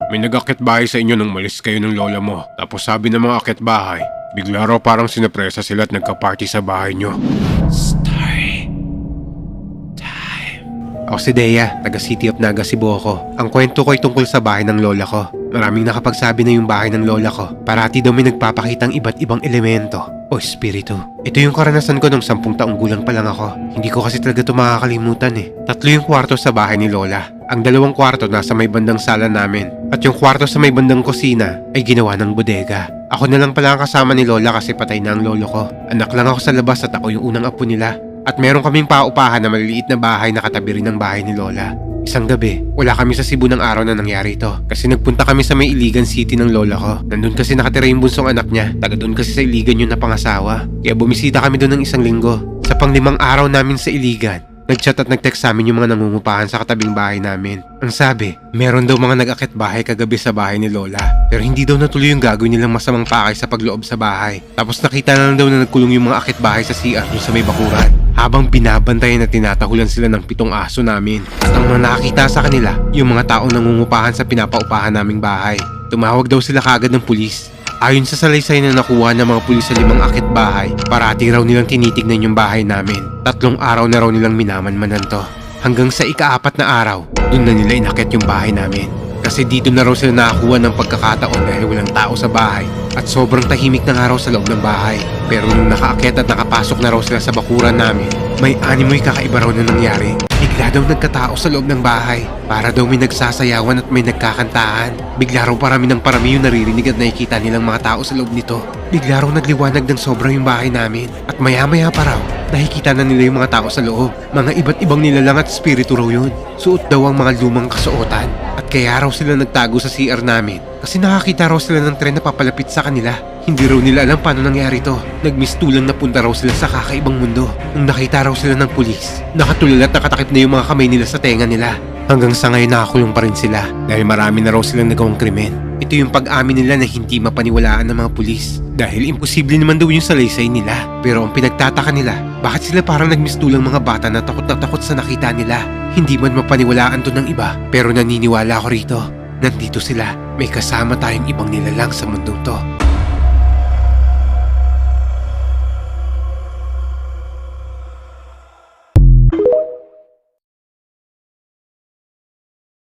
may nag-akit bahay sa inyo nang malis kayo ng lola mo. Tapos sabi ng mga akit bahay, bigla raw parang sinepresa sila at nagka-party sa bahay nyo. Story time. Ako si Dea, taga City of Naga, Cebu ako. Ang kwento ko ay tungkol sa bahay ng lola ko. Maraming nakapagsabi na yung bahay ng lola ko. Parati daw may nagpapakitang iba't ibang elemento o espiritu. Ito yung karanasan ko nung 10 taong gulang pa lang ako. Hindi ko kasi talaga ito makakalimutan eh. 3 yung kwarto sa bahay ni lola. Ang 2 kwarto nasa may bandang sala namin. At yung kwarto sa may bandang kusina ay ginawa ng bodega. Ako na lang pala ang kasama ni lola kasi patay na ang lolo ko. Anak lang ako sa labas at ako yung unang apo nila. At meron kaming paupahan na maliliit na bahay na katabi rin ng bahay ni lola. Isang gabi, wala kami sa Cebu ng araw na nangyari ito. Kasi nagpunta kami sa may Iligan City ng lola ko. Nandun kasi nakatira yung bunsong anak niya. Taga doon kasi sa Iligan yung napangasawa. Kaya bumisita kami doon ng 1 linggo. Sa pang-5 araw namin sa Iligan, nag-chat at nag-text sa amin yung mga nangungupahan sa katabing bahay namin. Ang sabi, meron daw mga nag-akit bahay kagabi sa bahay ni lola. Pero hindi daw natuloy yung gagawin nilang masamang pakay sa pagloob sa bahay. Tapos nakita na lang daw na nagkulong yung mga akit bahay sa CR doon sa may bakuran. Habang binabantayan at tinatahulan sila ng 7 aso namin. At ang mga nakakita sa kanila, yung mga taong nangungupahan sa pinapaupahan naming bahay. Tumawag daw sila kaagad ng pulis. Ayon sa salaysay na nakuha ng mga pulis sa 5 akit bahay, parati raw nilang tinitignan yung bahay namin. 3 araw na raw nilang minamanmanan to. Hanggang sa ika-4 na araw, dun na nila inakit yung bahay namin. Kasi dito na raw sila nakakuha ng pagkakataon dahil walang tao sa bahay at sobrang tahimik na nga raw sa loob ng bahay. Pero nung nakaakyat at nakapasok na raw sila sa bakuran namin, may animoy kakaiba raw na nangyari. Bigla daw nagkatao sa loob ng bahay. Para daw may nagsasayawan at may nagkakantahan. Bigla raw parami yung naririnig at nakikita nilang mga tao sa loob nito. Bigla raw nagliwanag ng sobra yung bahay namin. At maya-maya pa raw, nakikita na nila yung mga tao sa loob. Mga iba't ibang nilalang at spirito raw yun. Suot daw ang mga lumang kasuotan. At kaya raw sila nagtago sa CR namin. Kasi nakakita raw sila ng tren na papalapit sa kanila. Hindi raw nila alam paano nangyari to. Nagmistulang napunta raw sila sa kakaibang mundo. Nung nakita raw sila ng pulis, nakatulala at nakatakip na yung mga kamay nila sa tenga nila. Hanggang sa ngayon nakakulong pa rin sila dahil marami na raw silang nagawang krimen. Ito yung pag-amin nila na hindi mapaniwalaan ng mga pulis. Dahil imposible naman daw yung salaysay nila. Pero ang pinagtataka nila, bakit sila parang nagmistulang mga bata na takot sa nakita nila? Hindi man mapaniwalaan to ng iba, pero naniniwala ako rito. Nandito sila, may kasama tayong ibang nilalang sa mundong to.